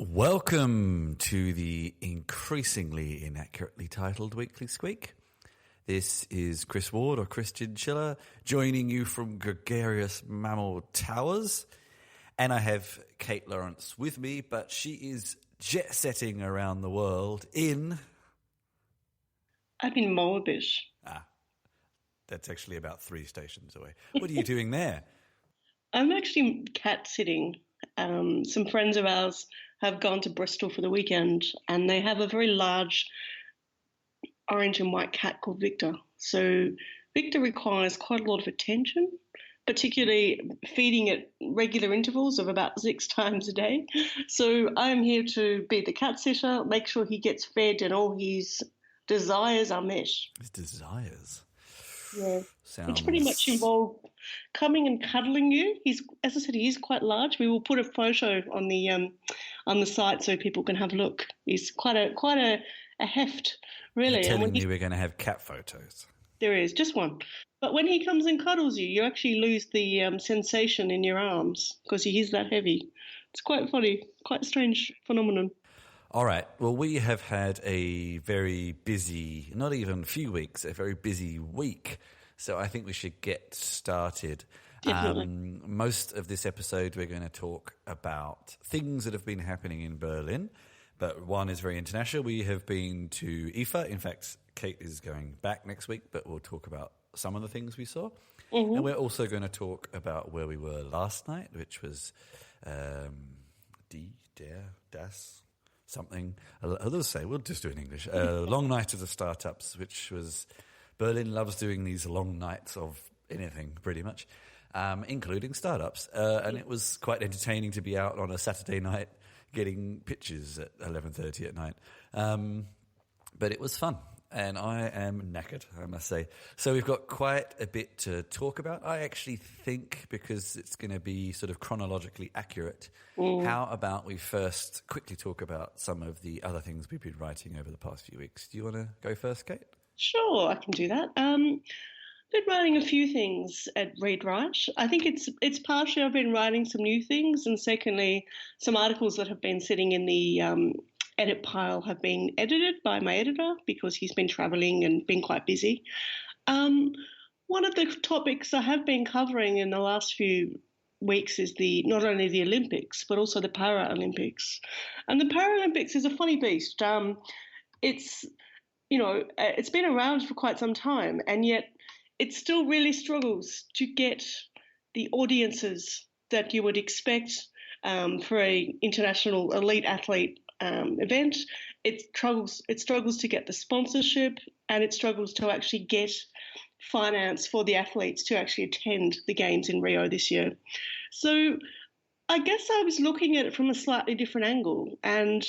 Welcome to the increasingly inaccurately titled Weekly Squeak. This is Chris Ward, or Christian Schiller, joining you from gregarious mammal towers. And I have Kate Lawrence with me, but she is jet-setting around the world in... I'm in Moabish. That's actually about 3 stations away. What are you doing there? I'm actually cat-sitting. Some friends of ours have gone to Bristol for the weekend, and they have a very large orange and white cat called Victor. So Victor requires quite a lot of attention, particularly feeding at regular intervals of about 6 times a day. So I'm here to be the cat sitter, make sure he gets fed and all his desires are met. His desires? Yeah. It's pretty much involved coming and cuddling you. As I said, he is quite large. We will put a photo on the site so people can have a look. He's quite a heft, really. You're telling me we're going to have cat photos? There is, just one. But when he comes and cuddles you, you actually lose the sensation in your arms because he is that heavy. It's quite funny, quite a strange phenomenon. All right. Well, we have had a very busy, not even a few weeks, a very busy week. So I think we should get started. Most of this episode, we're going to talk about things that have been happening in Berlin. But one is very international. We have been to IFA. In fact, Kate is going back next week, but we'll talk about some of the things we saw. Mm-hmm. And we're also going to talk about where we were last night, which was das... something, I'll say, we'll just do it in English. Long Night of the Startups, which was, Berlin loves doing these long nights of anything, pretty much, including startups. And it was quite entertaining to be out on a Saturday night getting pitches at 11:30 at night. But it was fun. And I am knackered, I must say. So we've got quite a bit to talk about. I actually think, because it's going to be sort of chronologically accurate, how about we first quickly talk about some of the other things we've been writing over the past few weeks. Do you want to go first, Kate? Sure, I can do that. Been writing a few things at Read Write. I think it's partially I've been writing some new things, and secondly, some articles that have been sitting in the edit pile have been edited by my editor because he's been travelling and been quite busy. One of the topics I have been covering in the last few weeks is not only the Olympics but also the Paralympics. And the Paralympics is a funny beast. It's been around for quite some time, and yet it still really struggles to get the audiences that you would expect for a international elite athlete event. It struggles to get the sponsorship, and it struggles to actually get finance for the athletes to actually attend the games in Rio this year. So I guess I was looking at it from a slightly different angle, and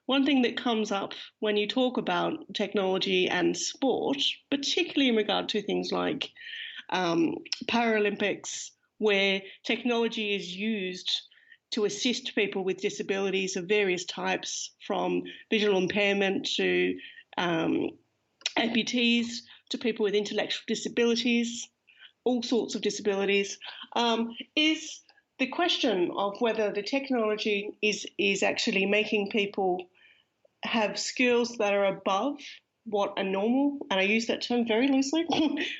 one thing that comes up when you talk about technology and sport, particularly in regard to things like Paralympics, where technology is used to assist people with disabilities of various types, from visual impairment to amputees to people with intellectual disabilities, all sorts of disabilities, is the question of whether the technology is actually making people have skills that are above what a normal, and I use that term very loosely,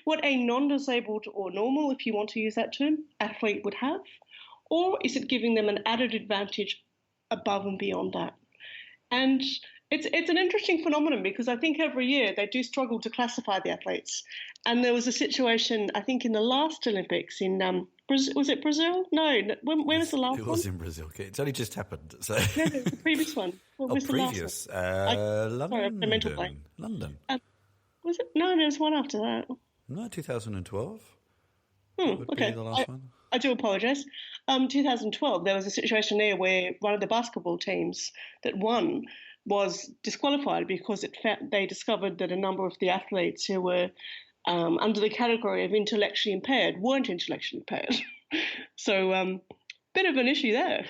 what a non-disabled or normal, if you want to use that term, athlete would have. Or is it giving them an added advantage above and beyond that? And it's an interesting phenomenon because I think every year they do struggle to classify the athletes. And there was a situation, I think, in the last Olympics in Brazil. Was it Brazil? No. When was the last one? It was in Brazil. It's only just happened. So. No, the previous one. What was the previous? Last one? London. Sorry, mental blank. London. Was it? No, there was one after that. No, 2012. Okay. The last one. I do apologise. 2012, there was a situation there where one of the basketball teams that won was disqualified because they discovered that a number of the athletes who were under the category of intellectually impaired weren't intellectually impaired. So, bit of an issue there.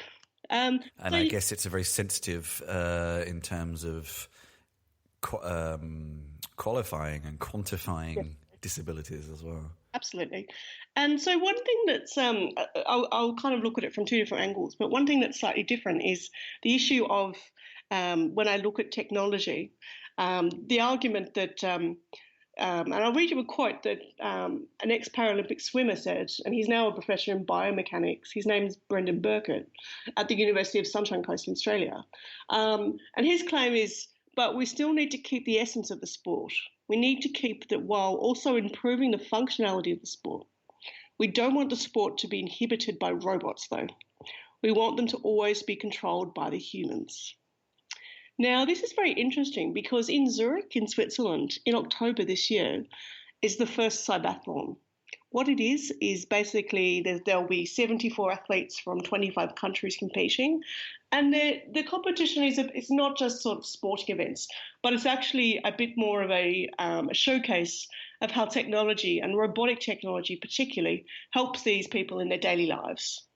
I guess it's a very sensitive in terms of qualifying and quantifying disabilities as well. Absolutely. And so one thing that's, I'll kind of look at it from two different angles, but one thing that's slightly different is the issue of when I look at technology, the argument that, and I'll read you a quote that an ex-Paralympic swimmer said, and he's now a professor in biomechanics. His name's Brendan Burkett at the University of Sunshine Coast in Australia. And his claim is, but we still need to keep the essence of the sport. We need to keep that while also improving the functionality of the sport. We don't want the sport to be inhibited by robots, though. We want them to always be controlled by the humans. Now, this is very interesting because in Zurich, in Switzerland, in October this year, is the first cybathlon. What it is basically there'll be 74 athletes from 25 countries competing, and the competition is not just sort of sporting events, but it's actually a bit more of a showcase of how technology and robotic technology particularly helps these people in their daily lives.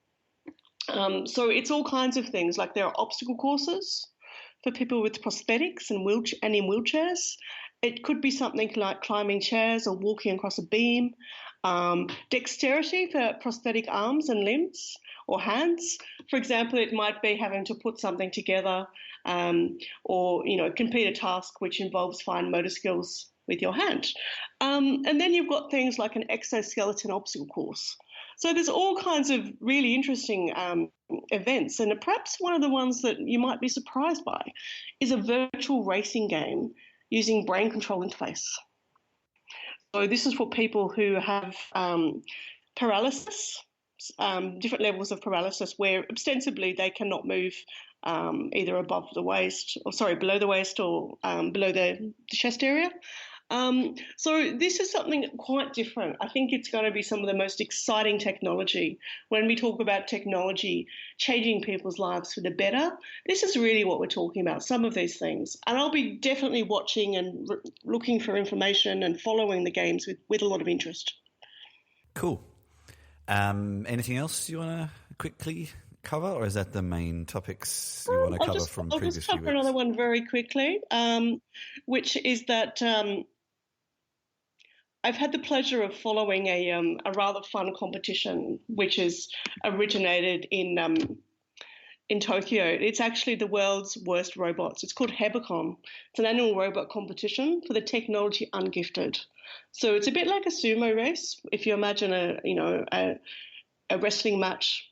So it's all kinds of things, like there are obstacle courses for people with prosthetics and in wheelchairs. It could be something like climbing chairs or walking across a beam. Dexterity for prosthetic arms and limbs or hands. For example, it might be having to put something together or, complete a task which involves fine motor skills with your hand. And then you've got things like an exoskeleton obstacle course. So there's all kinds of really interesting events, and perhaps one of the ones that you might be surprised by is a virtual racing game using brain control interface. So this is for people who have paralysis, different levels of paralysis where ostensibly they cannot move either below the waist or below the chest area. So this is something quite different. I think it's going to be some of the most exciting technology. When we talk about technology changing people's lives for the better, this is really what we're talking about, some of these things. And I'll be definitely watching and looking for information and following the games with a lot of interest. Cool. Anything else you want to quickly cover, or is that the main topics you want to cover from previous few weeks? I'll just cover another one very quickly, which is that I've had the pleasure of following a rather fun competition which is originated in Tokyo. It's actually the world's worst robots. It's called Hebicon. It's an annual robot competition for the technology ungifted. So it's a bit like a sumo race. If you imagine a wrestling match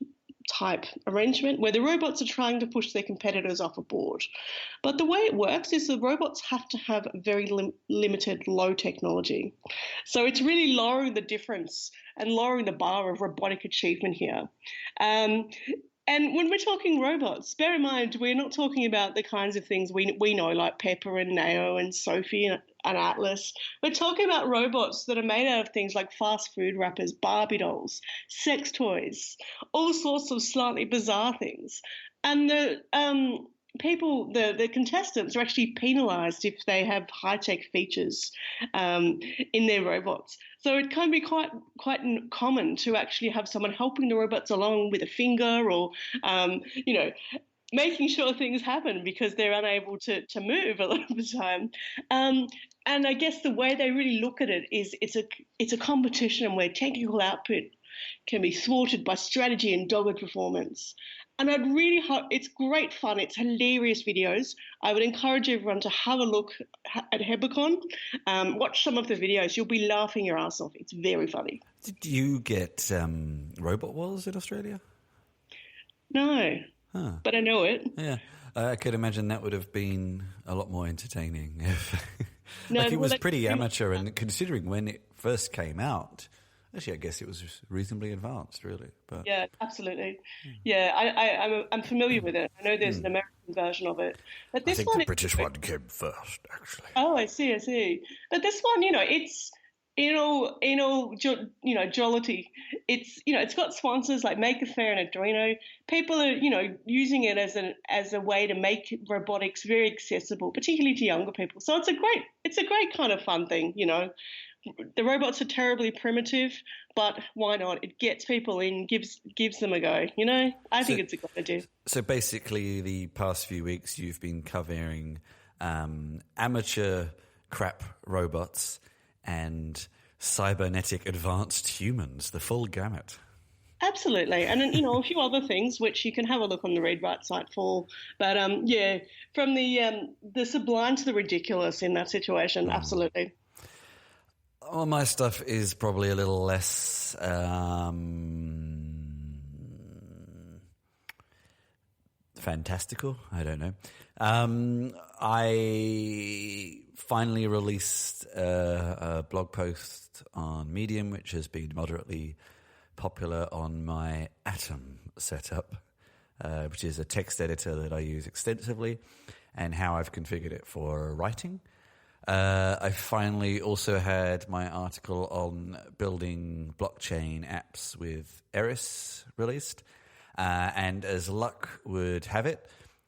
type arrangement where the robots are trying to push their competitors off a board. But the way it works is the robots have to have very limited low technology. So it's really lowering the difference and lowering the bar of robotic achievement here. And when we're talking robots, bear in mind, we're not talking about the kinds of things we know, like Pepper and Neo and Sophie and Atlas. We're talking about robots that are made out of things like fast food wrappers, Barbie dolls, sex toys, all sorts of slightly bizarre things. And the contestants are actually penalised if they have high-tech features in their robots. So it can be quite common to actually have someone helping the robots along with a finger or, making sure things happen because they're unable to move a lot of the time. And I guess the way they really look at it is it's a competition where technical output can be thwarted by strategy and dogged performance. And I'd really hope it's great fun. It's hilarious videos. I would encourage everyone to have a look at Hebicon. Watch some of the videos. You'll be laughing your ass off. It's very funny. Did you get Robot Wars in Australia? No, but I know it. Yeah, I could imagine that would have been a lot more entertaining. It was pretty amateur, and considering when it first came out, actually, I guess it was reasonably advanced, really. But yeah, absolutely. Yeah, I'm familiar with it. I know there's an American version of it, but this I think the British one came first, actually. Oh, I see. But this one, it's in all jollity. It's got sponsors like Maker Faire and Arduino. People are using it as a way to make robotics very accessible, particularly to younger people. So it's a great kind of fun thing, The robots are terribly primitive, but why not? It gets people in, gives them a go. I think it's a good idea. So basically, the past few weeks you've been covering amateur crap robots and cybernetic advanced humans, the full gamut. Absolutely, and then, a few other things which you can have a look on the Read Write site for. But from the sublime to the ridiculous in that situation, absolutely. Well, my stuff is probably a little less fantastical. I don't know. I finally released a blog post on Medium, which has been moderately popular on my Atom setup, which is a text editor that I use extensively, and how I've configured it for writing. I finally also had my article on building blockchain apps with Eris released, and as luck would have it,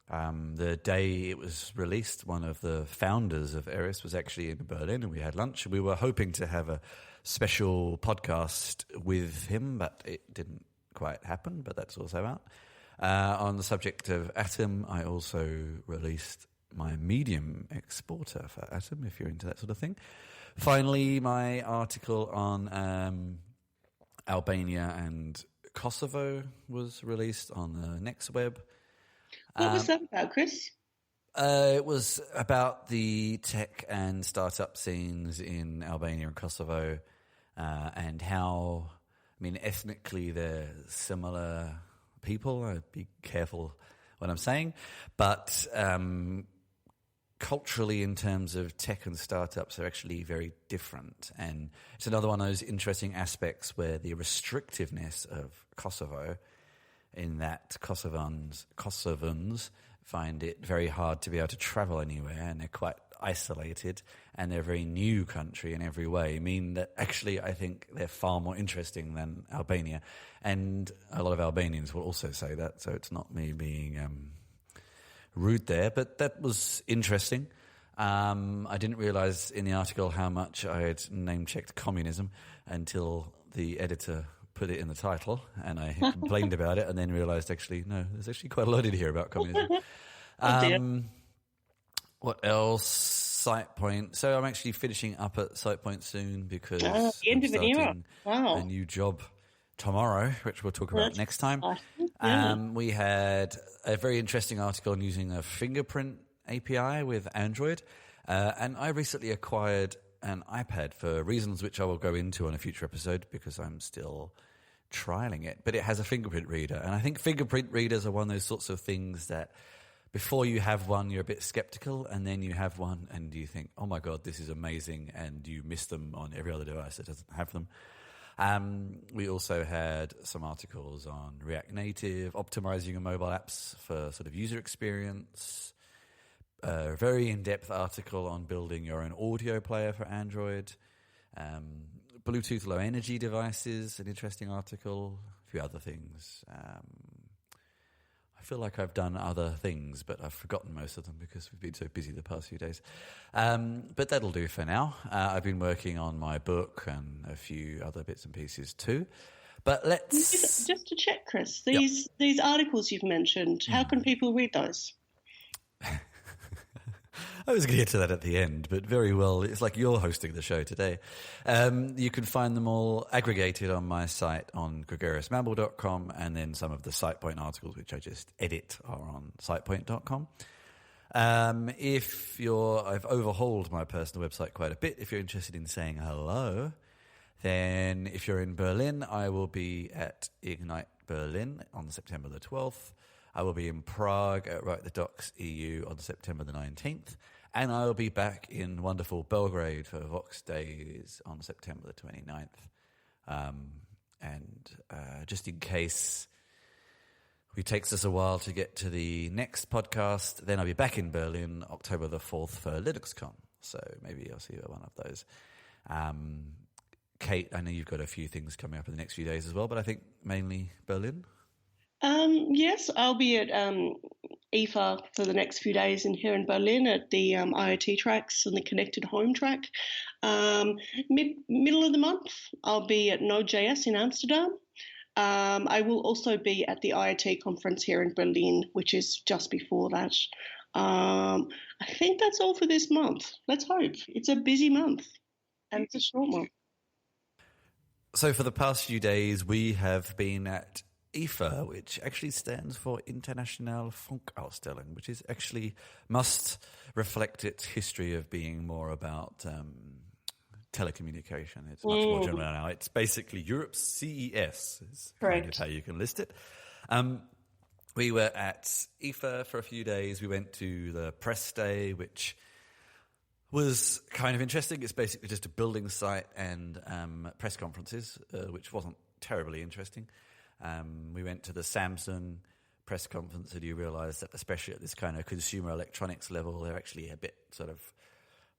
the day it was released, one of the founders of Eris was actually in Berlin, and we had lunch. We were hoping to have a special podcast with him, but it didn't quite happen, but that's also out. On the subject of Atom, I also released my Medium exporter for Atom, if you're into that sort of thing. Finally, my article on Albania and Kosovo was released on the NextWeb. What was that about, Chris? It was about the tech and startup scenes in Albania and Kosovo, and how, ethnically they're similar people. I'd be careful what I'm saying, but culturally, in terms of tech and startups, are actually very different. And it's another one of those interesting aspects where the restrictiveness of Kosovo, in that Kosovans find it very hard to be able to travel anywhere, and they're quite isolated, and they're a very new country in every way, mean that actually I think they're far more interesting than Albania. And a lot of Albanians will also say that, so it's not me being rude there, but that was interesting. I didn't realise in the article how much I had name-checked communism until the editor put it in the title, and I complained about it, and then realised actually, no, there's actually quite a lot in here about communism. What else? SitePoint. So I'm actually finishing up at SitePoint soon because the end I'm of an era. starting Wow. a new job tomorrow, which we'll talk about next time. Yeah. We had a very interesting article on using a fingerprint API with Android, and I recently acquired an iPad for reasons which I will go into on a future episode because I'm still trialing it, but it has a fingerprint reader, and I think fingerprint readers are one of those sorts of things that before you have one, you're a bit skeptical, and then you have one and you think, oh my God, this is amazing, and you miss them on every other device that doesn't have them. We also had some articles on React Native, optimizing your mobile apps for sort of user experience, a very in-depth article on building your own audio player for Android, Bluetooth low energy devices, an interesting article, a few other things. I feel like I've done other things, but I've forgotten most of them because we've been so busy the past few days. But that'll do for now. I've been working on my book and a few other bits and pieces too. But let's... Just to check, Chris, these articles you've mentioned, how can people read those? I was going to get to that at the end, but very well. It's like you're hosting the show today. You can find them all aggregated on my site on gregariousmamble.com, and then some of the SitePoint articles, which I just edit, are on sitepoint.com. I've overhauled my personal website quite a bit. If you're interested in saying hello, then if you're in Berlin, I will be at Ignite Berlin on September the 12th. I will be in Prague at Write the Docs EU on September the 19th. And I will be back in wonderful Belgrade for Vox Days on September the 29th. Just in case it takes us a while to get to the next podcast, then I'll be back in Berlin October the 4th for LinuxCon. So maybe I'll see you at one of those. Kate, I know you've got a few things coming up in the next few days as well, but I think mainly Berlin. Yes, I'll be at IFA for the next few days here in Berlin at the IoT tracks and the connected home track. Middle of the month, I'll be at Node.js in Amsterdam. I will also be at the IoT conference here in Berlin, which is just before that. I think that's all for this month. Let's hope. It's a busy month, and it's a short one. So for the past few days, we have been at IFA, which actually stands for International Funkausstellung, which is actually must reflect its history of being more about telecommunication. It's much more general now. It's basically Europe's CES, is kind of how you can list it. We were at IFA for a few days. We went to the press day, which was kind of interesting. It's basically just a building site and press conferences, which wasn't terribly interesting. We went to the Samsung press conference, and you realise that especially at this kind of consumer electronics level, they're actually a bit I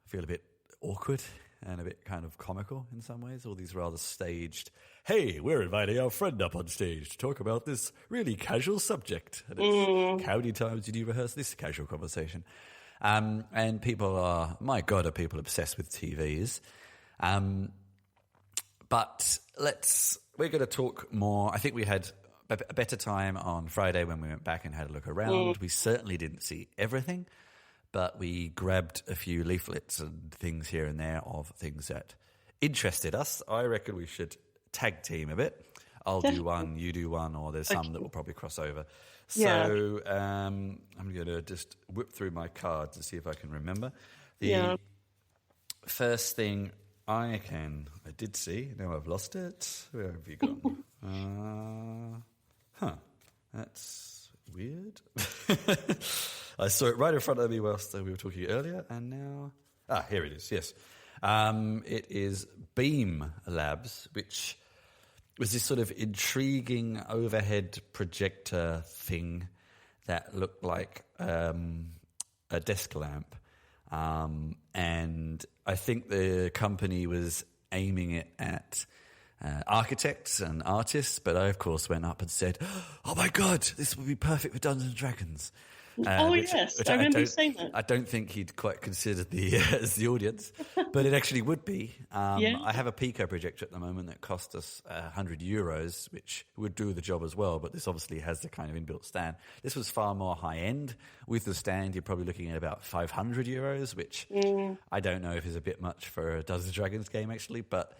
feel a bit awkward and a bit kind of comical in some ways. All these rather staged, hey, we're inviting our friend up on stage to talk about this really casual subject. And it's, how many times did you rehearse this casual conversation? And people are, my God, are people obsessed with TVs. But we're going to talk more. I think we had a better time on Friday when we went back and had a look around. We certainly didn't see everything, but we grabbed a few leaflets and things here and there of things that interested us. I reckon we should tag team a bit. I'll do one, you do one, or there's some that will probably cross over. So I'm going to just whip through my cards to see if I can remember. The first thing I did see, now I've lost it. Where have you gone? That's weird. I saw it right in front of me whilst we were talking earlier, and now... here it is, yes. It is Beam Labs, which was this sort of intriguing overhead projector thing that looked like a desk lamp. And I think the company was aiming it at architects and artists, but I, of course, went up and said, oh, my God, this would be perfect for Dungeons and Dragons. Yes, I remember you saying that. I don't think he'd quite considered as the audience, but it actually would be. I have a Pico projector at the moment that cost us €100, which would do the job as well, but this obviously has the kind of inbuilt stand. This was far more high-end. With the stand, you're probably looking at about €500, which I don't know if is a bit much for a Dungeons and Dragons game, actually, but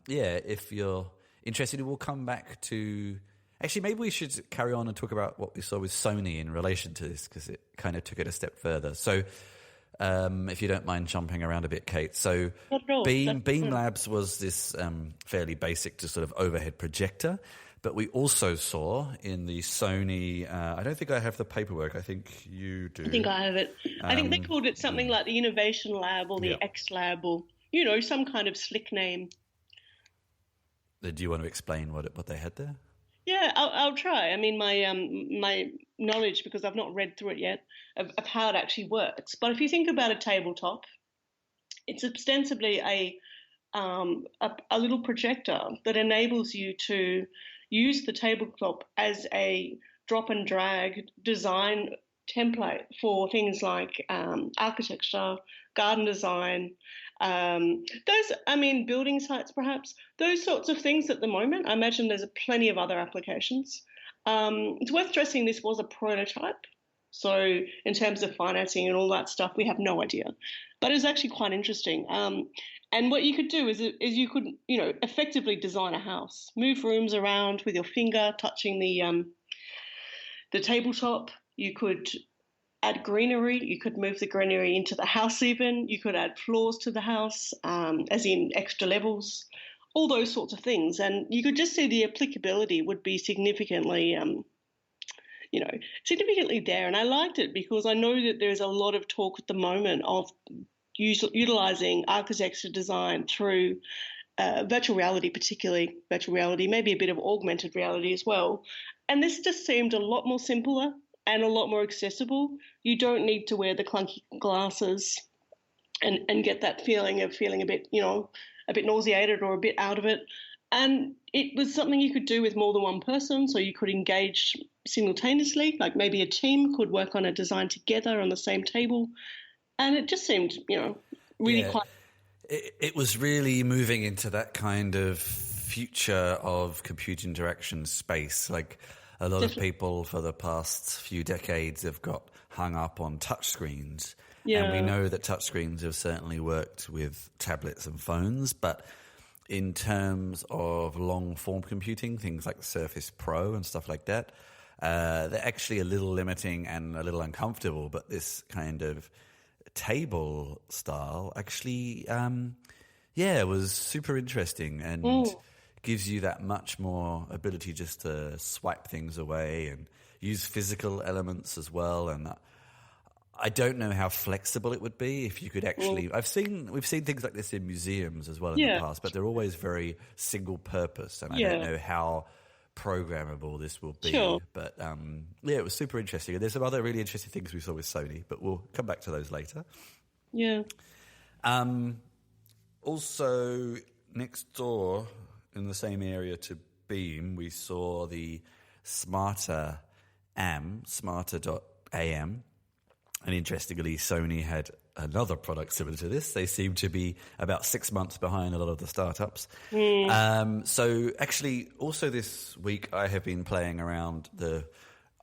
if you're interested, we'll come back to... Actually, maybe we should carry on and talk about what we saw with Sony in relation to this, because it kind of took it a step further. So if you don't mind jumping around a bit, Kate. So Beam Labs was this fairly basic to sort of overhead projector, but we also saw in the Sony, I don't think I have the paperwork, I think you do. I think I have it. I think they called it something like the Innovation Lab or the X Lab or, some kind of slick name. Do you want to explain what they had there? Yeah, I'll try. I mean, my knowledge, because I've not read through it yet, of how it actually works. But if you think about a tabletop, it's ostensibly a little projector that enables you to use the tabletop as a drop and drag design template for things like architecture, garden design, building sites perhaps, those sorts of things at the moment. I imagine there's plenty of other applications. It's worth stressing this was a prototype. So in terms of financing and all that stuff, we have no idea. But it's actually quite interesting. And what you could do is you could, effectively design a house, move rooms around with your finger touching the tabletop. You could add greenery. You could move the greenery into the house even. You could add floors to the house, as in extra levels, all those sorts of things. And you could just see the applicability would be significantly there. And I liked it because I know that there's a lot of talk at the moment of utilising architecture design through virtual reality, particularly virtual reality, maybe a bit of augmented reality as well. And this just seemed a lot more simpler and a lot more accessible. You don't need to wear the clunky glasses and get that feeling of feeling a bit nauseated or a bit out of it. And it was something you could do with more than one person, so you could engage simultaneously, like maybe a team could work on a design together on the same table. And it just seemed, really quite... It was really moving into that kind of future of computer interaction space. Like a lot of people for the past few decades have got hung up on touchscreens. Yeah. And we know that touchscreens have certainly worked with tablets and phones, but in terms of long-form computing, things like Surface Pro and stuff like that, they're actually a little limiting and a little uncomfortable, but this kind of table style actually, it was super interesting and gives you that much more ability just to swipe things away and use physical elements as well. And I don't know how flexible it would be if you could actually. We've seen things like this in museums as well in the past, but they're always very single purpose, and I don't know how programmable this will be. Sure. But it was super interesting. And there's some other really interesting things we saw with Sony, but we'll come back to those later. Yeah. Also, next door in the same area to Beam, we saw the smarter.am. And interestingly, Sony had another product similar to this. They seem to be about 6 months behind a lot of the startups. So actually, also this week, I have been playing around. The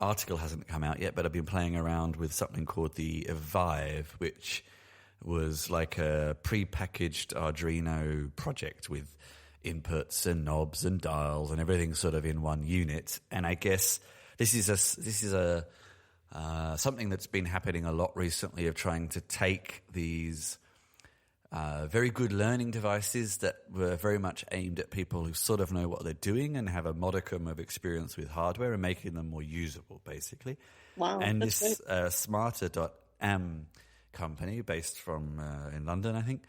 article hasn't come out yet, but I've been playing around with something called the Vive, which was like a pre-packaged Arduino project with inputs and knobs and dials and everything sort of in one unit. And I guess this is a something that's been happening a lot recently, of trying to take these very good learning devices that were very much aimed at people who sort of know what they're doing and have a modicum of experience with hardware, and making them more usable, basically. Wow. And this smarter.am company, based from in London, I think,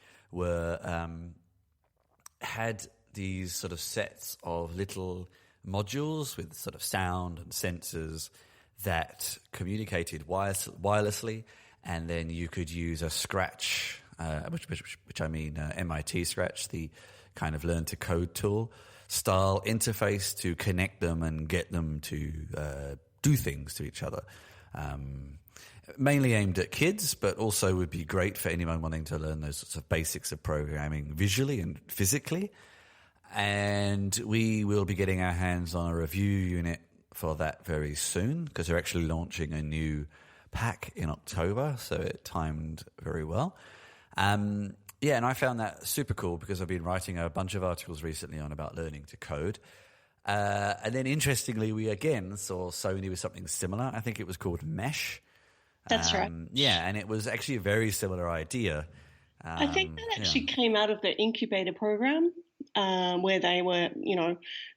had these sort of sets of little modules with sort of sound and sensors that communicated wirelessly, and then you could use a Scratch, which I mean MIT Scratch, the kind of learn to code tool style interface, to connect them and get them to do things to each other. Mainly aimed at kids, but also would be great for anyone wanting to learn those sorts of basics of programming visually and physically. And we will be getting our hands on a review unit for that very soon, because they're actually launching a new pack in October, so it timed very well. And I found that super cool, because I've been writing a bunch of articles recently on about learning to code. And then interestingly, we again saw Sony with something similar. I think it was called Mesh. That's right. Yeah, and it was actually a very similar idea. I think that actually came out of the incubator program, where they were,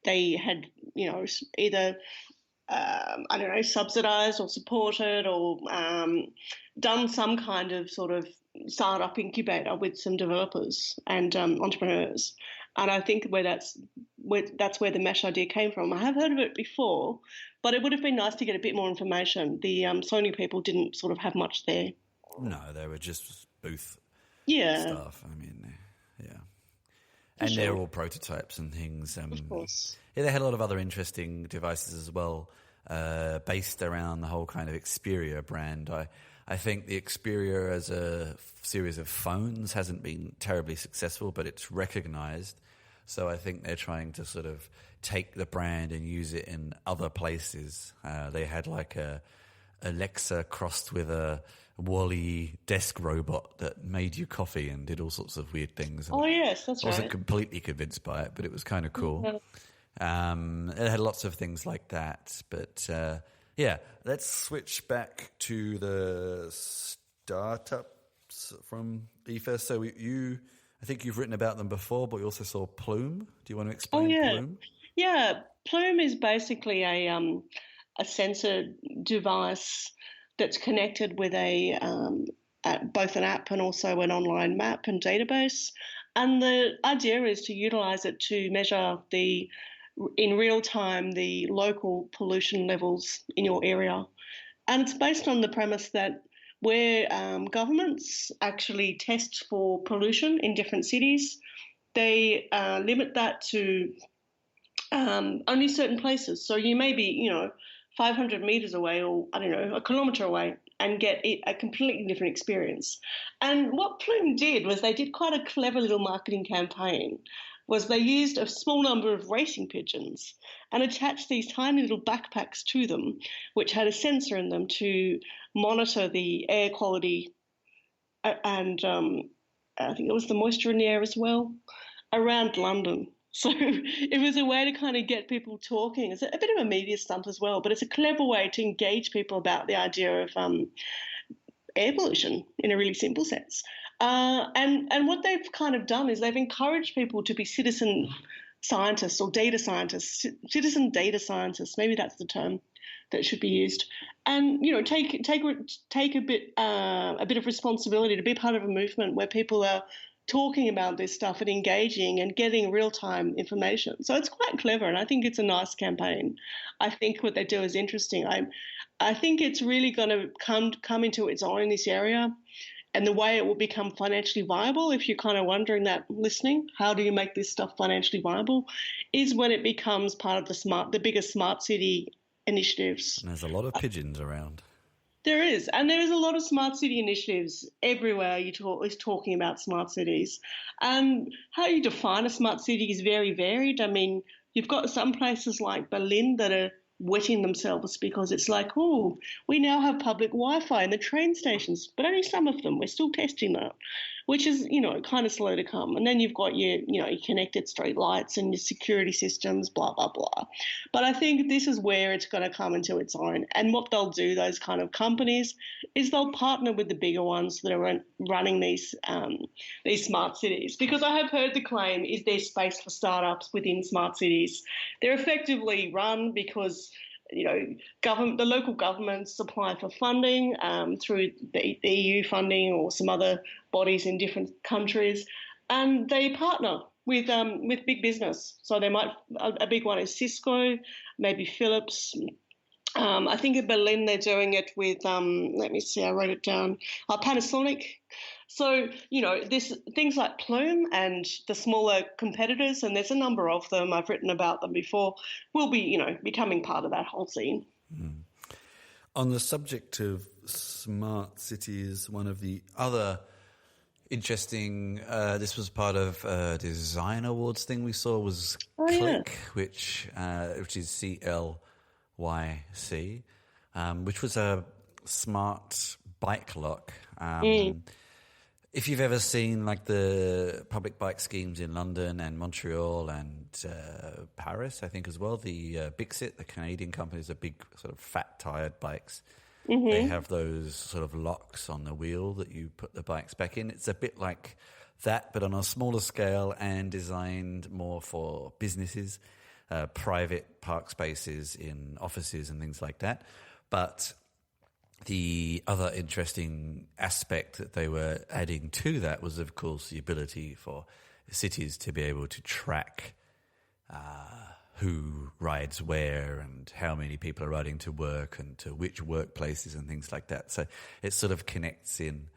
they had, either, subsidised or supported or done some kind of sort of startup incubator with some developers and entrepreneurs. And I think that's where the Mesh idea came from. I have heard of it before, but it would have been nice to get a bit more information. The Sony people didn't sort of have much there. No, they were just booth stuff. I mean, and they're all prototypes and things. Of course. Yeah, they had a lot of other interesting devices as well, based around the whole kind of Xperia brand. I think the Xperia as a series of phones hasn't been terribly successful, but it's recognized. So I think they're trying to sort of take the brand and use it in other places. They had like a Alexa crossed with a Wall-E desk robot that made you coffee and did all sorts of weird things. Oh, yes, that's right. I wasn't completely convinced by it, but it was kind of cool. It had lots of things like that. But, let's switch back to the startups from IFA. So I think you've written about them before, but we also saw Plume. Do you want to explain Plume? Yeah, Plume is basically a sensor device that's connected with both an app and also an online map and database. And the idea is to utilise it to measure in real time the local pollution levels in your area. And it's based on the premise that where governments actually test for pollution in different cities, they limit that to only certain places. So you may be, 500 metres away or, a kilometre away and get a completely different experience. And what Plume did was they did quite a clever little marketing campaign. Was they used a small number of racing pigeons and attached these tiny little backpacks to them, which had a sensor in them to monitor the air quality and I think it was the moisture in the air as well. around London. So it was a way to kind of get people talking. It's a bit of a media stunt as well, but it's a clever way to engage people about the idea of air pollution in a really simple sense. And what they've kind of done is they've encouraged people to be citizen scientists or data scientists, citizen data scientists. Maybe that's the term that should be used. And take a bit of responsibility to be part of a movement where people are talking about this stuff and engaging and getting real-time information. So it's quite clever, and I think it's a nice campaign. I think what they do is interesting. I think it's really going to come into its own in this area, and the way it will become financially viable, if you're kind of wondering that listening, how do you make this stuff financially viable, is when it becomes part of the bigger smart city initiatives. And there's a lot of pigeons around. There is, and there is a lot of smart city initiatives everywhere. Is talking about smart cities, and how you define a smart city is very varied. I mean, you've got some places like Berlin that are wetting themselves because it's like, oh, we now have public Wi-Fi in the train stations, but only some of them. We're still testing that, which is, kind of slow to come. And then you've got your connected street lights and your security systems, blah, blah, blah. But I think this is where it's going to come into its own. And what they'll do, those kind of companies, is they'll partner with the bigger ones that are running these smart cities. Because I have heard the claim, is there space for startups within smart cities? They're effectively run because the local governments apply for funding through the EU funding or some other bodies in different countries, and they partner with big business. So they might, a big one is Cisco, maybe Philips. I think in Berlin they're doing it with, let me see, I wrote it down, Panasonic. So, things like Plume and the smaller competitors, and there's a number of them, I've written about them before, will be, becoming part of that whole scene. Mm. On the subject of smart cities, one of the other interesting, this was part of a design awards thing we saw, was Click, which is CLYC, which was a smart bike lock. If you've ever seen like the public bike schemes in London and Montreal and Paris, I think as well, the Bixit, the Canadian companies, are big sort of fat tired bikes. Mm-hmm. They have those sort of locks on the wheel that you put the bikes back in. It's a bit like that, but on a smaller scale and designed more for businesses, private park spaces in offices and things like that. But the other interesting aspect that they were adding to that was, of course, the ability for cities to be able to track who rides where and how many people are riding to work and to which workplaces and things like that. So it sort of connects in.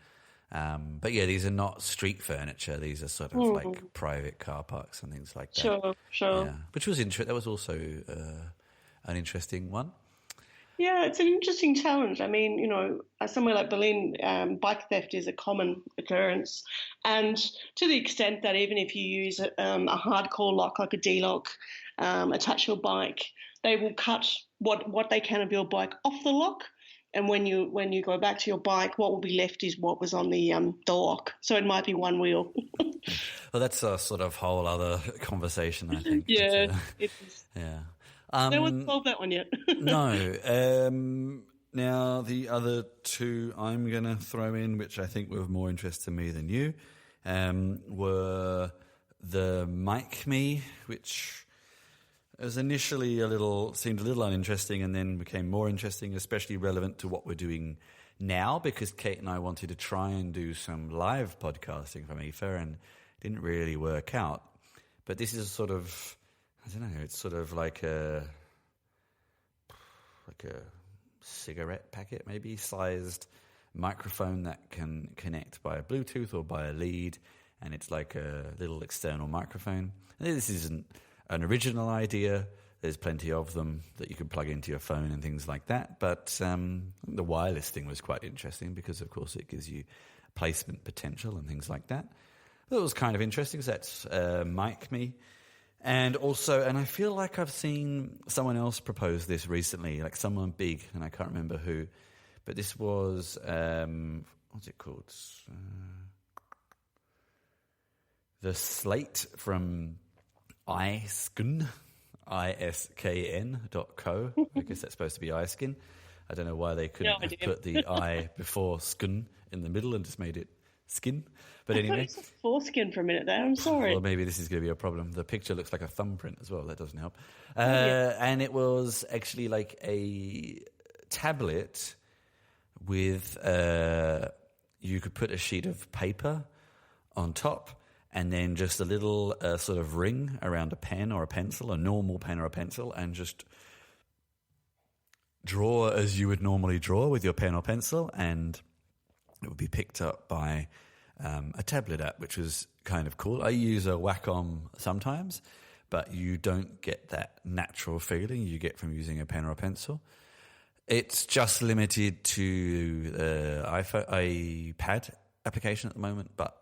But yeah, these are not street furniture. These are sort of like private car parks and things like that. Sure. Yeah. Which was that was also an interesting one. Yeah, it's an interesting challenge. I mean, somewhere like Berlin, bike theft is a common occurrence. And to the extent that even if you use a hardcore lock like a D-lock attached to your bike, they will cut what they can of your bike off the lock. And when you go back to your bike, what will be left is what was on the lock. So it might be one wheel. Well, that's a sort of whole other conversation, I think. Yeah, it is. Yeah. No one's solved that one yet. No. Now, the other two I'm going to throw in, which I think were of more interest to me than you, were the Mic Me, which was initially seemed a little uninteresting and then became more interesting, especially relevant to what we're doing now, because Kate and I wanted to try and do some live podcasting from IFA and it didn't really work out. But this is sort of, I don't know, it's sort of like a cigarette packet maybe sized microphone that can connect by a Bluetooth or by a lead, and it's like a little external microphone. And this isn't an original idea. There's plenty of them that you can plug into your phone and things like that. But the wireless thing was quite interesting because, of course, it gives you placement potential and things like that. That was kind of interesting. So that's Mic Me. And also, and I feel like I've seen someone else propose this recently, like someone big, and I can't remember who. But this was, what's it called? the slate from iSkin, iskn.co. I guess that's supposed to be iSkin. I don't know why they couldn't have put the I before skin in the middle and just made it skin. But anyway. I thought it was foreskin for a minute there. I'm sorry. Well, maybe this is going to be a problem. The picture looks like a thumbprint as well. That doesn't help. And it was actually like a tablet with, you could put a sheet of paper on top and then just a little sort of ring around a pen or a pencil, a normal pen or a pencil, and just draw as you would normally draw with your pen or pencil, and it would be picked up by a tablet app, which was kind of cool. I use a Wacom sometimes, but you don't get that natural feeling you get from using a pen or a pencil. It's just limited to iPad application at the moment, but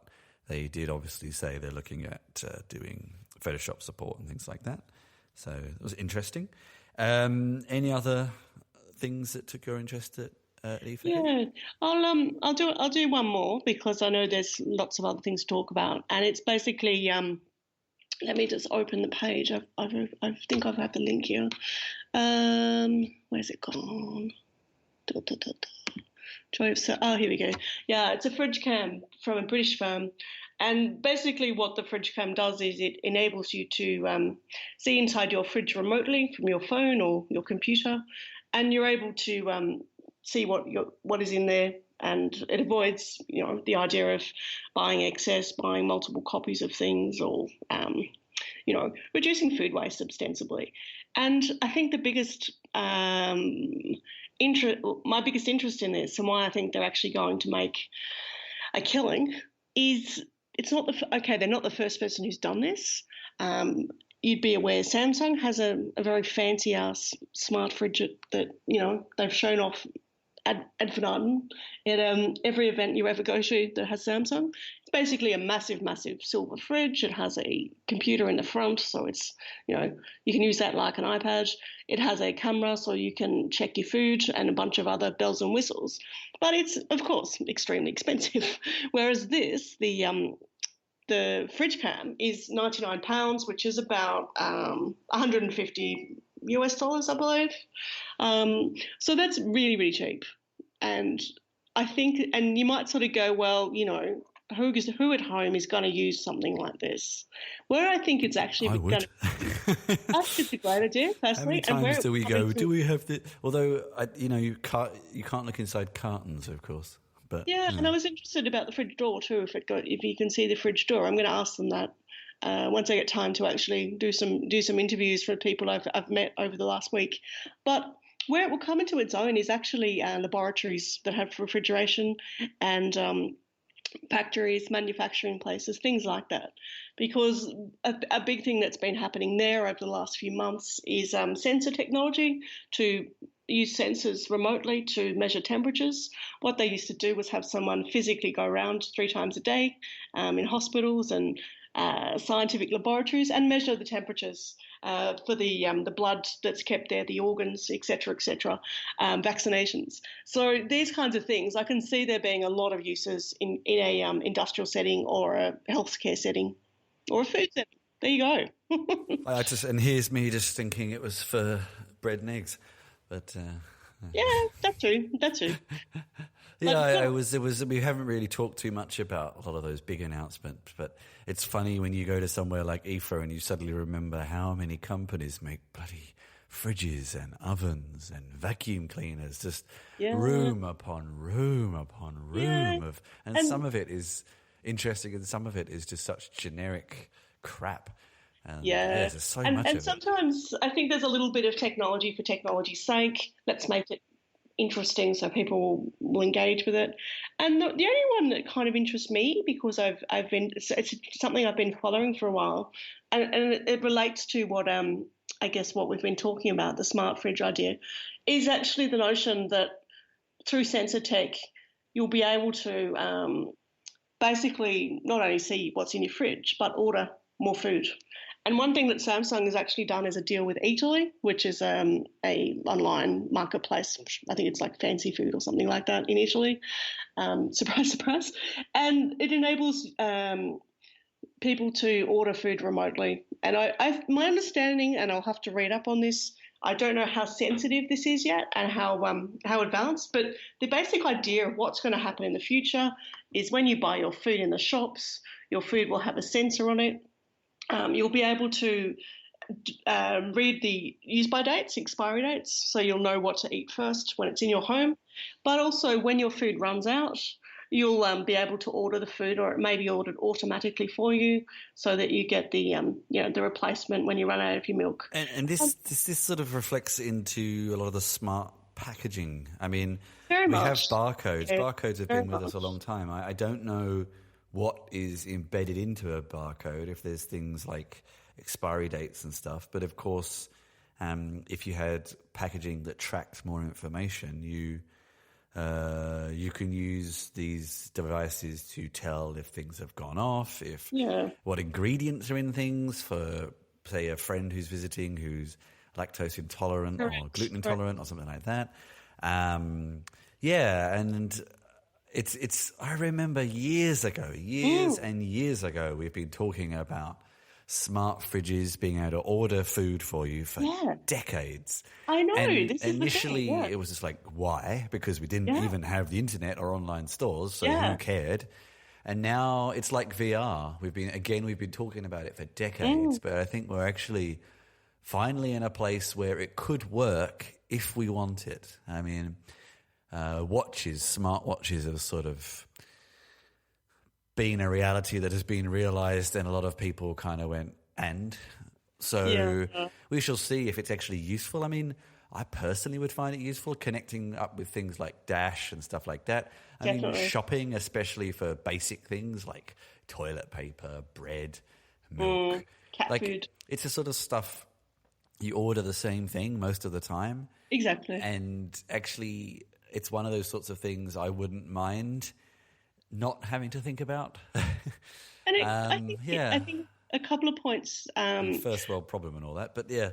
they did obviously say they're looking at doing Photoshop support and things like that. So it was interesting. Any other things that took your interest at IFA? Yeah, I'll do one more because I know there's lots of other things to talk about, and it's basically let me just open the page. I think I've had the link here. Where's it gone? Oh, here we go. Yeah, it's a fridge cam from a British firm. And basically what the fridge cam does is it enables you to see inside your fridge remotely from your phone or your computer, and you're able to see what is in there, and it avoids the idea of buying excess, buying multiple copies of things, or reducing food waste ostensibly. And I think the biggest my biggest interest in this, and why I think they're actually going to make a killing, is they're not the first person who's done this. You'd be aware Samsung has a very fancy ass smart fridge that they've shown off ad infinitum at every event you ever go to that has Samsung. It's basically a massive silver fridge. It has a computer in the front, so it's you can use that like an iPad. It has a camera so you can check your food and a bunch of other bells and whistles. But it's of course extremely expensive. Whereas this, the fridge cam is £99, which is about $150 US, I believe. So that's really, really cheap. And I think, and you might sort of go, well, who at home is going to use something like this? Where I think it's actually I would. It's a great idea, personally. How many times do we go? Do we have the? Although you can't look inside cartons, of course. But yeah, and I was interested about the fridge door too. If you can see the fridge door, I'm going to ask them that once I get time to actually do some interviews for people I've met over the last week. But where it will come into its own is actually laboratories that have refrigeration and factories, manufacturing places, things like that. Because a big thing that's been happening there over the last few months is sensor technology to use sensors remotely to measure temperatures. What they used to do was have someone physically go around 3 times a day in hospitals and scientific laboratories and measure the temperatures for the blood that's kept there, the organs, etc., vaccinations. So these kinds of things, I can see there being a lot of uses in a industrial setting or a healthcare setting or a food setting. There you go. And here's me just thinking it was for bread and eggs. But yeah, that too. Yeah, it was. We haven't really talked too much about a lot of those big announcements, but it's funny when you go to somewhere like IFA and you suddenly remember how many companies make bloody fridges and ovens and vacuum cleaners, just room upon room upon room and some of it is interesting and some of it is just such generic crap. There's so much of it. And sometimes I think there's a little bit of technology for technology's sake. Let's make it interesting so people will engage with it. And the only one that kind of interests me, because it's something I've been following for a while, and it relates to what I guess what we've been talking about, the smart fridge idea, is actually the notion that through sensor tech you'll be able to basically not only see what's in your fridge but order more food. And one thing that Samsung has actually done is a deal with Eataly, which is a online marketplace. I think it's like fancy food or something like that in Italy. Surprise, surprise. And it enables people to order food remotely. And my understanding, and I'll have to read up on this, I don't know how sensitive this is yet and how advanced, but the basic idea of what's going to happen in the future is when you buy your food in the shops, your food will have a sensor on it. You'll be able to read the use-by dates, expiry dates, so you'll know what to eat first when it's in your home. But also when your food runs out, you'll be able to order the food, or it may be ordered automatically for you, so that you get the the replacement when you run out of your milk. And this sort of reflects into a lot of the smart packaging. I mean, Very we much. have barcodes. Yeah, Barcodes have very been with us a much. long time. I don't know what is embedded into a barcode, if there's things like expiry dates and stuff. But of course, if you had packaging that tracked more information, you can use these devices to tell if things have gone off, what ingredients are in things for, say, a friend who's visiting who's lactose intolerant or gluten intolerant or something like that. And it's. I remember years and years ago, we've been talking about smart fridges being able to order food for you for decades. I know. And this is initially, the thing, it was just like, why? Because we didn't even have the internet or online stores, so who cared? And now it's like VR. We've been talking about it for decades, but I think we're actually finally in a place where it could work if we want it. I mean, smart watches have sort of been a reality that has been realized, and a lot of people kind of went, we shall see if it's actually useful. I mean, I personally would find it useful connecting up with things like Dash and stuff like that. I mean, shopping, especially for basic things like toilet paper, bread, milk, cat food. It's the sort of stuff you order the same thing most of the time. Exactly. And actually, it's one of those sorts of things I wouldn't mind not having to think about. And I think a couple of points. First world problem and all that, but yeah.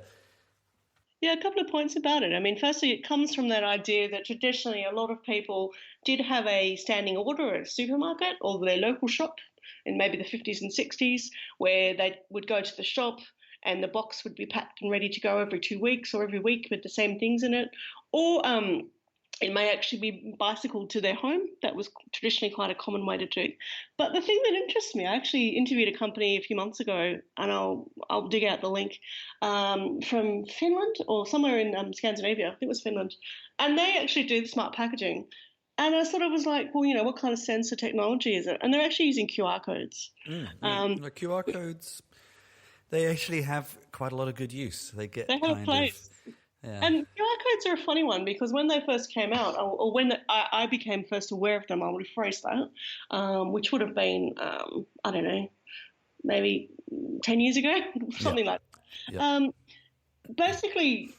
Yeah, a couple of points about it. I mean, firstly, it comes from that idea that traditionally a lot of people did have a standing order at a supermarket or their local shop in maybe the 50s and 60s, where they would go to the shop and the box would be packed and ready to go every 2 weeks or every week with the same things in it. Or it may actually be bicycled to their home. That was traditionally quite a common way to do. But the thing that interests me, I actually interviewed a company a few months ago, and I'll dig out the link, from Finland or somewhere in Scandinavia. I think it was Finland. And they actually do the smart packaging. And I sort of was like, well, what kind of sensor technology is it? And they're actually using QR codes. The QR codes, they actually have quite a lot of good use. They have a place. And QR codes are a funny one, because when they first came out, or when I became first aware of them, I'll rephrase that, which would have been, I don't know, maybe 10 years ago, something like that. Yeah. Basically,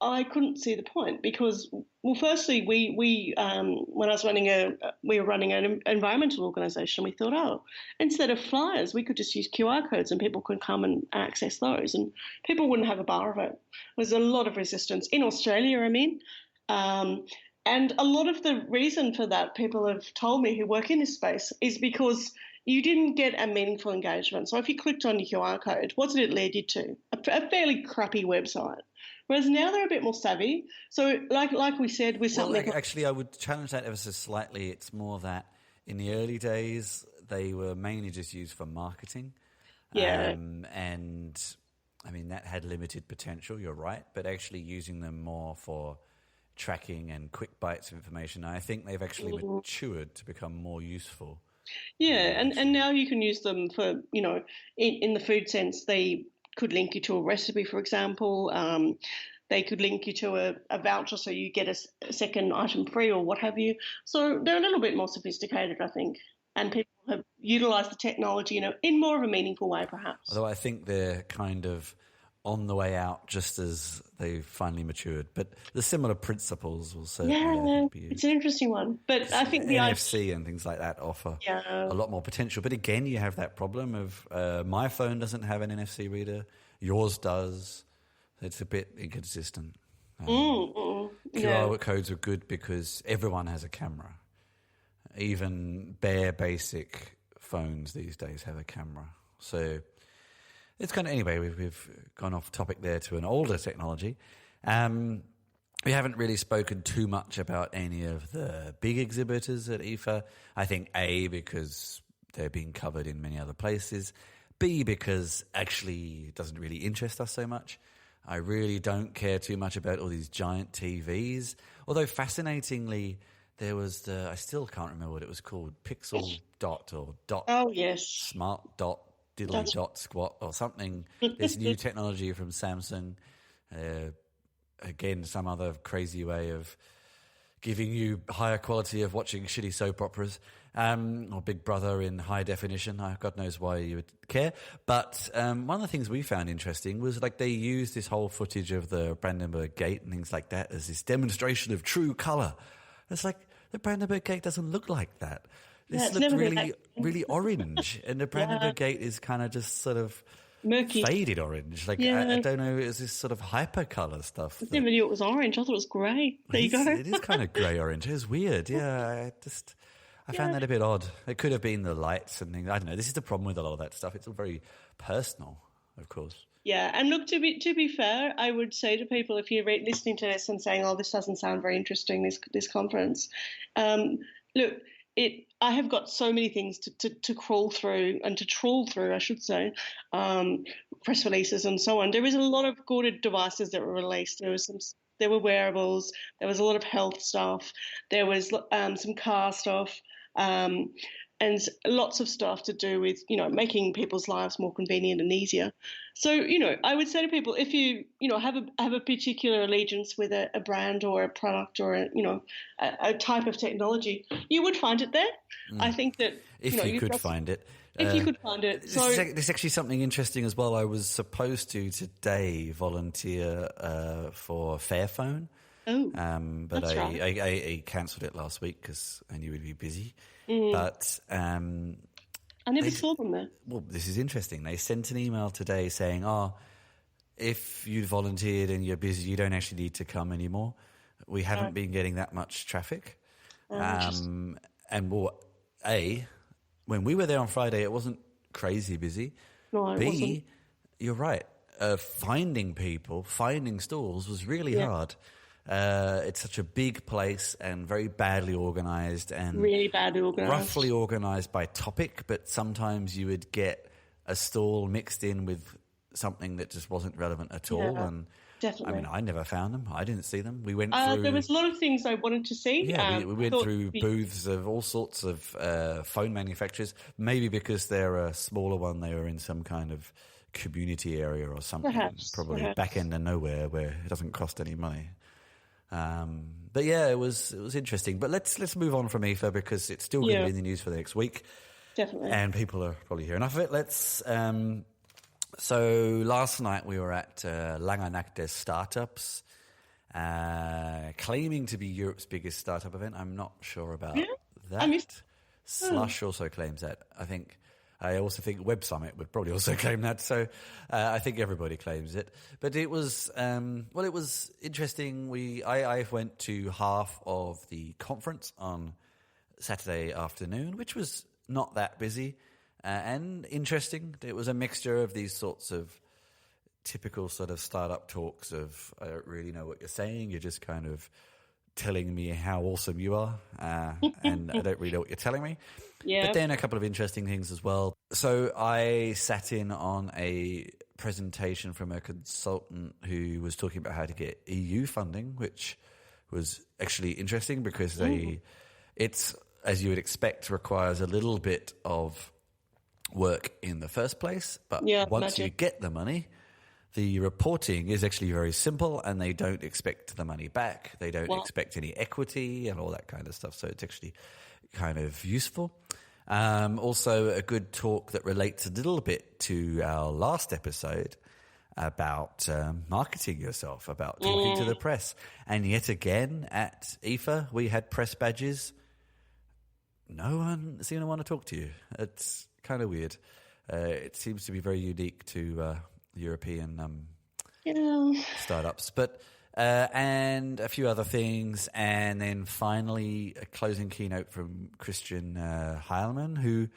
I couldn't see the point because, well, firstly, we when I was we were running an environmental organisation. We thought, instead of flyers, we could just use QR codes and people could come and access those, and people wouldn't have a bar of it. There's a lot of resistance in Australia. I mean, and a lot of the reason for that, people have told me who work in this space, is because you didn't get a meaningful engagement. So if you clicked on your QR code, what did it lead you to? A fairly crappy website. Whereas now they're a bit more savvy. So like we said, with something... Well, actually, I would challenge that ever so slightly. It's more that in the early days, they were mainly just used for marketing. Yeah. And, I mean, that had limited potential, you're right, but actually using them more for tracking and quick bites of information, I think they've actually matured to become more useful. Yeah, and now you can use them for, in the food sense, they could link you to a recipe, for example. They could link you to a voucher so you get a second item free or what have you. So they're a little bit more sophisticated, I think, and people have utilised the technology in more of a meaningful way, perhaps. Although I think they're kind of on the way out just as they've finally matured. But the similar principles will certainly be used. It's an interesting one. But I think the NFC and things like that offer a lot more potential. But again, you have that problem of my phone doesn't have an NFC reader. Yours does. It's a bit inconsistent. QR codes are good because everyone has a camera. Even bare basic phones these days have a camera. So it's kind of, anyway, we've gone off topic there to an older technology. We haven't really spoken too much about any of the big exhibitors at IFA. I think A, because they're being covered in many other places. B, because actually it doesn't really interest us so much. I really don't care too much about all these giant TVs. Although fascinatingly, there was I still can't remember what it was called, Pixel Dot or Dot. Oh, yes. Smart Dot, Diddly Dot Squat or something. This new technology from Samsung. Again, some other crazy way of giving you higher quality of watching shitty soap operas, or Big Brother in high definition. God knows why you would care. But one of the things we found interesting was like they used this whole footage of the Brandenburg Gate and things like that as this demonstration of true colour. It's like the Brandenburg Gate doesn't look like that. This looked really, really orange, and the Brandenburg Gate is kind of just sort of murky, faded orange. Like I don't know, it's this sort of hyper colour stuff. I never knew it was orange. I thought it was grey. There you go. It is kind of grey orange. It's weird. Yeah, I found that a bit odd. It could have been the lights and things. I don't know. This is the problem with a lot of that stuff. It's all very personal, of course. Yeah, and look, to be fair, I would say to people, if you're listening to this and saying, "Oh, this doesn't sound very interesting," this conference, look. I have got so many things to crawl through and to trawl through, I should say, press releases and so on. There is a lot of good devices that were released. There were wearables. There was a lot of health stuff. There was some car stuff, and lots of stuff to do with making people's lives more convenient and easier. So I would say to people, if you have a particular allegiance with a brand or a product or a type of technology, you would find it there. I think that if you could find it. If you could find it. So there's actually something interesting as well. I was supposed to today volunteer for Fairphone. Oh, but that's right. I cancelled it last week because I knew we'd be busy. But I never saw them there. Well, this is interesting. They sent an email today saying, if you volunteered and you're busy, you don't actually need to come anymore. We haven't been getting that much traffic. And when we were there on Friday, it wasn't crazy busy. No, it wasn't. You're right. Finding stalls was really hard. It's such a big place and very badly organised and really badly organised. Roughly organised by topic, but sometimes you would get a stall mixed in with something that just wasn't relevant at all. And definitely. I mean, I never found them. I didn't see them. We went through. There was a lot of things I wanted to see. Yeah, we went through booths of all sorts of phone manufacturers. Maybe because they're a smaller one, they were in some kind of community area or something. Probably back end of nowhere where it doesn't cost any money. But yeah, it was interesting. But let's move on from IFA because it's still going to be in the news for the next week. Definitely. And people are probably hearing enough of it. Let's. So last night we were at Lange Nacht des Startups, claiming to be Europe's biggest startup event. I'm not sure about that. Slush also claims that. I also think Web Summit would probably also claim that. So I think everybody claims it. But it was it was interesting. I went to half of the conference on Saturday afternoon, which was not that busy and interesting. It was a mixture of these sorts of typical sort of startup talks of I don't really know what you're saying. You're just kind of telling me how awesome you are, and I don't really know what you're telling me. Yeah. But then a couple of interesting things as well. So I sat in on a presentation from a consultant who was talking about how to get EU funding, which was actually interesting because it's, as you would expect, requires a little bit of work in the first place. But once you get the money, the reporting is actually very simple and they don't expect the money back. They don't expect any equity and all that kind of stuff. So it's actually kind of useful. Also a good talk that relates a little bit to our last episode about marketing yourself, about talking to the press. And yet again at IFA, we had press badges. No one seemed to want to talk to you. It's kind of weird. It seems to be very unique to European startups, but and a few other things, and then finally a closing keynote from Christian Heilmann, who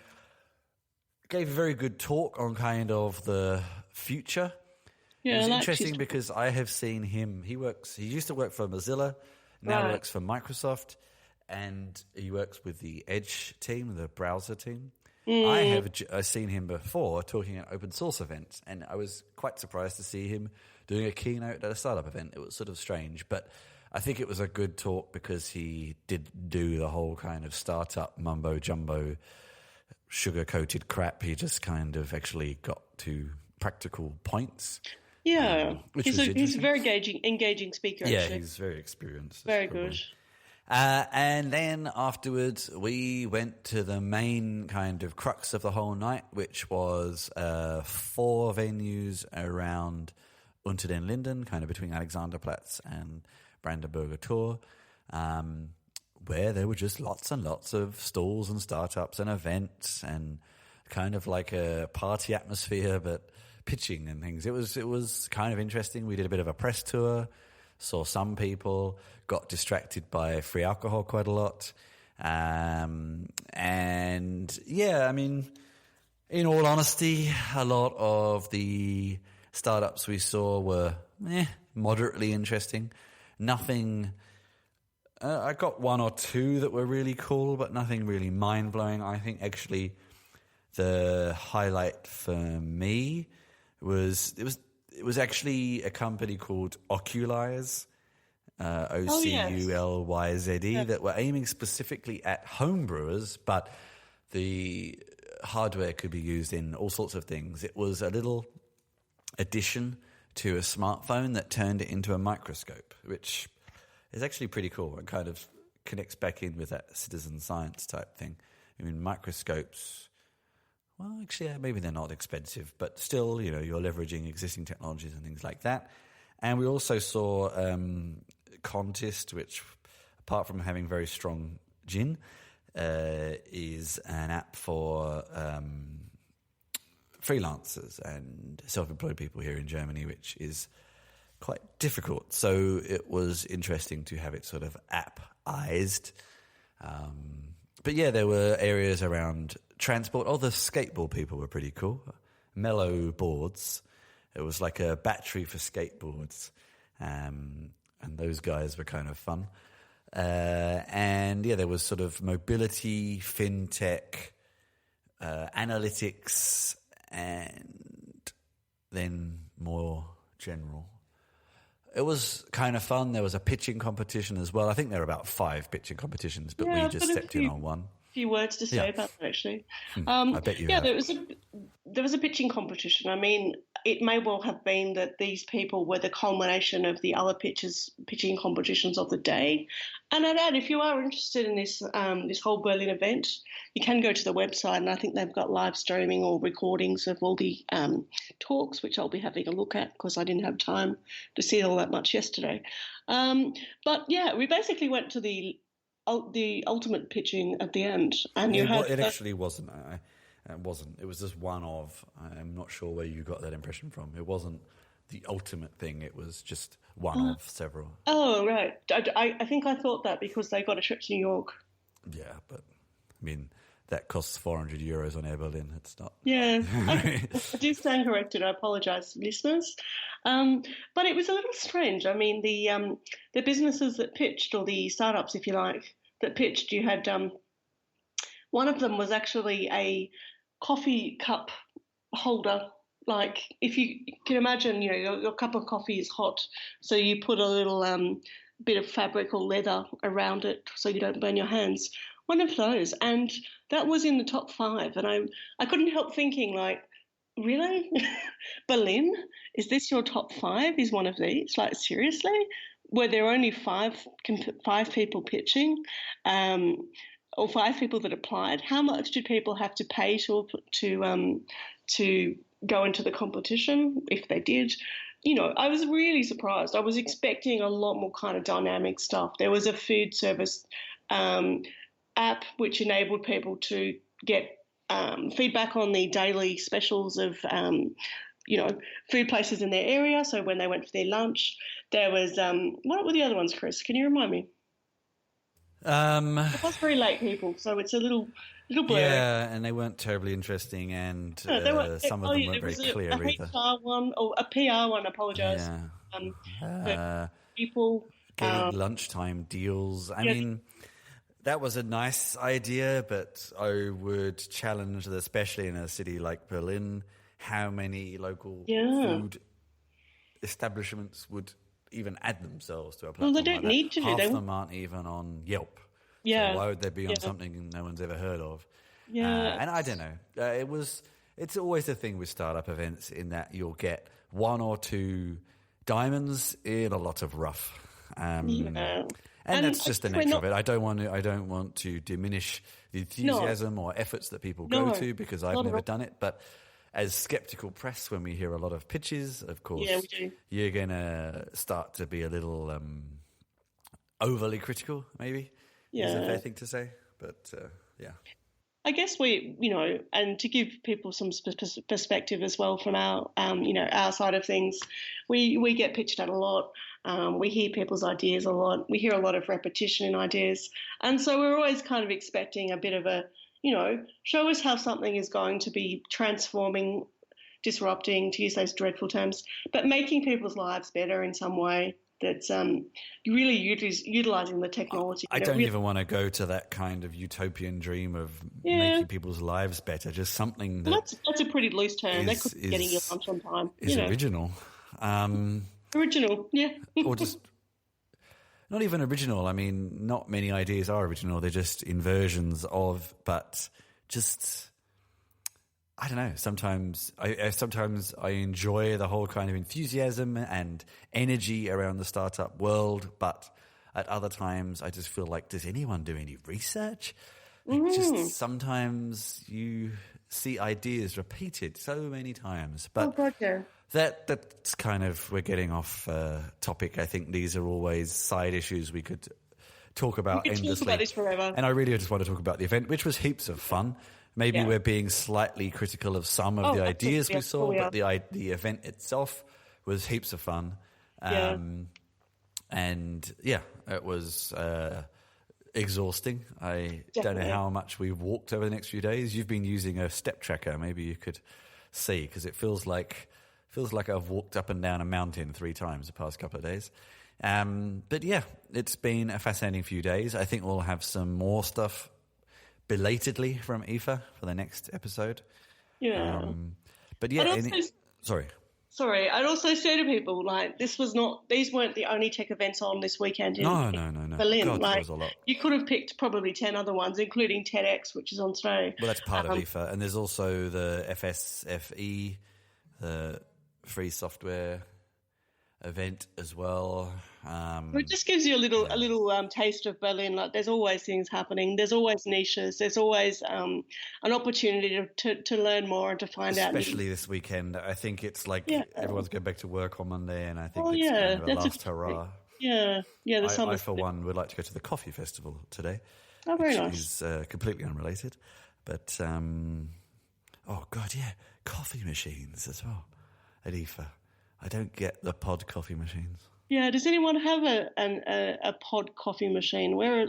gave a very good talk on kind of the future. Yeah, it was I like interesting his- because I have seen him. He used to work for Mozilla, now Right. works for Microsoft, and he works with the Edge team, the browser team. I've seen him before talking at open source events, and I was quite surprised to see him doing a keynote at a startup event. It was sort of strange, but I think it was a good talk because he did do the whole kind of startup mumbo jumbo, sugar-coated crap. He just kind of actually got to practical points. Yeah, which he's was a very engaging speaker. Yeah, actually. he's very experienced. Very good. And then afterwards, we went to the main kind of crux of the whole night, which was 4 venues around Unter den Linden, kind of between Alexanderplatz and Brandenburger Tor, where there were just lots and lots of stalls and startups and events and kind of like a party atmosphere, but pitching and things. It was kind of interesting. We did a bit of a press tour, saw some people, got distracted by free alcohol quite a lot. And yeah, I mean, in all honesty, a lot of the startups we saw were moderately interesting. Nothing. I got 1 or 2 that were really cool, but nothing really mind-blowing. I think actually the highlight for me was it was actually a company called Oculyze, Oculyze, that were aiming specifically at home brewers, but the hardware could be used in all sorts of things. It was a little addition to a smartphone that turned it into a microscope, which is actually pretty cool and kind of connects back in with that citizen science type thing. I mean, microscopes, well, actually, yeah, maybe they're not expensive, but still, you're leveraging existing technologies and things like that. And we also saw Contest, which, apart from having very strong gin, is an app for freelancers and self-employed people here in Germany, which is quite difficult. So it was interesting to have it sort of app-ized. But yeah, there were areas around transport. Oh, the skateboard people were pretty cool. Mellow boards. It was like a battery for skateboards. And those guys were kind of fun. And yeah, there was sort of mobility, fintech, analytics, and then more general. It was kind of fun. There was a pitching competition as well. I think there were about 5 pitching competitions, but we just stepped in on one. Few words to say about that, actually. I bet you have. There was a pitching competition. I mean, it may well have been that these people were the culmination of the other pitching competitions of the day. And I'd add, if you are interested in this whole Berlin event, you can go to the website, and I think they've got live streaming or recordings of all the talks, which I'll be having a look at because I didn't have time to see all that much yesterday. But yeah, we basically went to the ultimate pitching at the end, and it actually wasn't. It wasn't. It was just one of. I'm not sure where you got that impression from. It wasn't the ultimate thing. It was just one of several. Oh right. I think I thought that because they got a trip to New York. Yeah, but I mean that costs €400 on Air Berlin. It's not. Yeah, I do stand corrected. I apologise, listeners. But it was a little strange. I mean, the businesses that pitched, or the startups, if you like, that pitched, you had one of them was actually a coffee cup holder. Like, if you can imagine, your cup of coffee is hot, so you put a little bit of fabric or leather around it so you don't burn your hands. One of those, and that was in the top 5. And I couldn't help thinking, like, really, Berlin? Is this your top 5? Is one of these? Like, seriously? Were there only 5 people pitching? Or 5 people that applied? How much did people have to pay to go into the competition, if they did? I was really surprised. I was expecting a lot more kind of dynamic stuff. There was a food service app which enabled people to get feedback on the daily specials of food places in their area. So when they went for their lunch, there was what were the other ones, Chris? Can you remind me? It was very late people, so it's a little blurry. Yeah, and they weren't terribly interesting, and some of them weren't very clear either. HR one or a PR one. Apologise. Yeah. People Getting lunchtime deals. I mean, that was a nice idea, but I would challenge that, especially in a city like Berlin, how many local food establishments would even add themselves to a platform. Well, they don't need to. Half of them aren't even on Yelp. Yeah. So why would they be on something no one's ever heard of? Yeah. And I don't know. It's always the thing with startup events in that you'll get one or two diamonds in a lot of rough. And that's just the nature of it. I don't want to diminish the enthusiasm or efforts that people go to, because I've never done it. But as skeptical press, when we hear a lot of pitches, of course, you're going to start to be a little overly critical, maybe. Yeah. Is a fair thing to say. But, yeah. I guess and to give people some perspective as well from our, our side of things, we get pitched at a lot. We hear people's ideas a lot. We hear a lot of repetition in ideas. And so we're always kind of expecting a bit of a, show us how something is going to be transforming, disrupting, to use those dreadful terms, but making people's lives better in some way. That's really utilising the technology. I don't even want to go to that kind of utopian dream of making people's lives better. Just something that's a pretty loose term. That could be getting your lunch on time. Is original. Original, yeah. Or just not even original. I mean, not many ideas are original. They're just inversions of, but just... I don't know. Sometimes I enjoy the whole kind of enthusiasm and energy around the startup world, but at other times I just feel like, does anyone do any research? Just sometimes you see ideas repeated so many times, but that's kind of, we're getting off topic. I think these are always side issues we could talk about endlessly. Talk about this forever. And I really just want to talk about the event, which was heaps of fun. Maybe we're being slightly critical of some of the ideas we saw, but the event itself was heaps of fun. And it was exhausting. I don't know how much we've walked over the next few days. You've been using a step tracker. Maybe you could see, because it feels like I've walked up and down a mountain 3 times the past couple of days. But yeah, it's been a fascinating few days. I think we'll have some more stuff belatedly from IFA for the next episode. Yeah. But yeah, Sorry, I'd also say to people, like, these weren't the only tech events on this weekend in Berlin. God, there was a lot. You could have picked probably 10 other ones, including TEDx, which is on today. Well, that's part of IFA. And there's also the FSFE, the free software event as well. It just gives you a little taste of Berlin. Like, there's always things happening. There's always niches. There's always an opportunity to learn more and to find out. Especially this weekend. I think it's like everyone's going back to work on Monday, and I think it's kind of a last hurrah. Yeah. The summer. I, for one, would like to go to the coffee festival today. Oh, very nice. Is completely unrelated, but coffee machines as well at IFA. I don't get the pod coffee machines. Yeah, does anyone have a pod coffee machine? We're a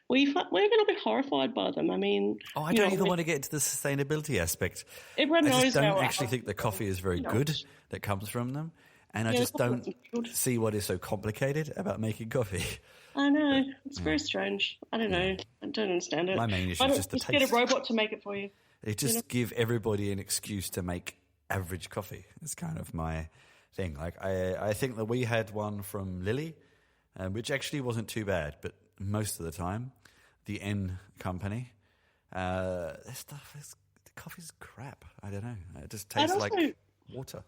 little bit horrified by them. I mean... Oh, I don't even want to get into the sustainability aspect. Everyone knows I just don't actually think the coffee is very good that comes from them. And I just don't see what is so complicated about making coffee. I know. It's very strange. I don't know. I don't understand it. My main issue is just the taste. Get a robot to make it for you. They just give everybody an excuse to make average coffee. It's kind of my... thing. Like I think that we had one from Lily, which actually wasn't too bad, but most of the time, the N company, the coffee's crap. I don't know. It just tastes like water.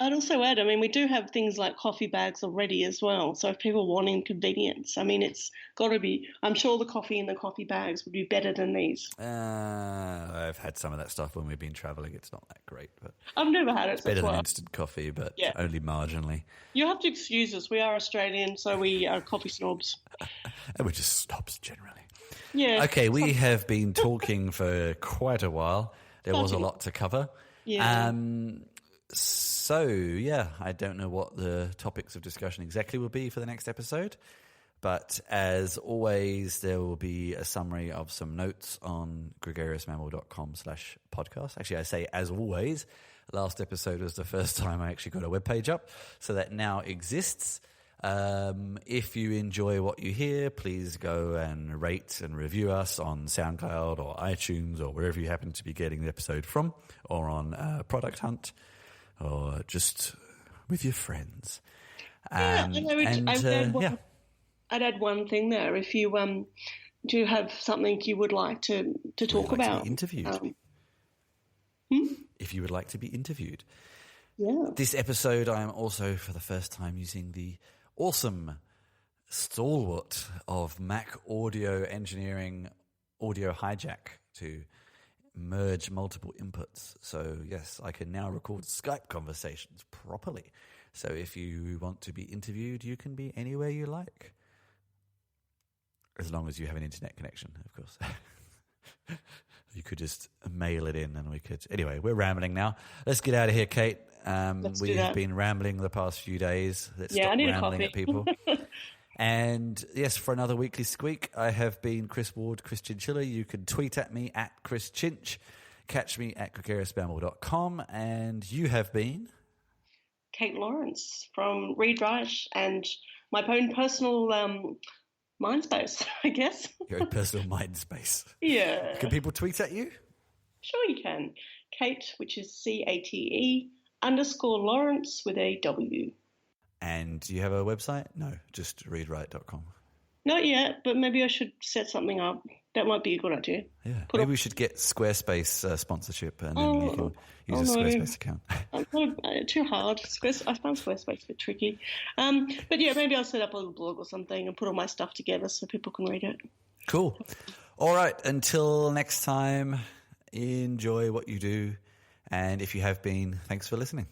I'd also add, I mean, we do have things like coffee bags already as well. So if people want inconvenience, I mean, it's got to be, I'm sure the coffee in the coffee bags would be better than these. I've had some of that stuff when we've been travelling. It's not that great. But I've never had it. It's better than instant coffee, but only marginally. You have to excuse us. We are Australian, so we are coffee snobs. And we're just snobs generally. Yeah. Okay, we have been talking for quite a while. There was a lot to cover. Yeah. So, I don't know what the topics of discussion exactly will be for the next episode, But as always, there will be a summary of some notes on gregariousmammal.com/podcast. Actually, I say as always. Last episode was the first time I actually got a webpage up, so that now exists. If you enjoy what you hear, please go and rate and review us on SoundCloud or iTunes or wherever you happen to be getting the episode from, or on Product Hunt, or just with your friends. I'd add one thing there. If you do have something you would like to talk about, to be interviewed. If you would like to be interviewed. Yeah. This episode, I am also for the first time using the awesome stalwart of Mac audio engineering, Audio Hijack, to merge multiple inputs. So yes, I can now record Skype conversations properly. So if you want to be interviewed, you can be anywhere you like. As long as you have an internet connection, of course. You could just mail it in and we could... Anyway, we're rambling now. Let's get out of here, Kate. We have been rambling the past few days. Let's stop rambling at people. And yes, for another weekly Squeak, I have been Chris Ward, Chris Chinchilla. You can tweet at me at Chris Chinch. Catch me at gregariousmammal.com. And you have been... Kate Lawrence from Read Write and my own personal mind space, I guess. Your own personal mind space. Yeah. Can people tweet at you? Sure you can. Kate, which is CATE_Lawrence with a W. And do you have a website? No, just readwrite.com. Not yet, but maybe I should set something up. That might be a good idea. Yeah, maybe we should get Squarespace sponsorship, and then you can use a Squarespace account. Too hard. I found Squarespace a bit tricky. But yeah, maybe I'll set up a little blog or something and put all my stuff together so people can read it. Cool. All right, until next time, enjoy what you do. And if you have been, thanks for listening.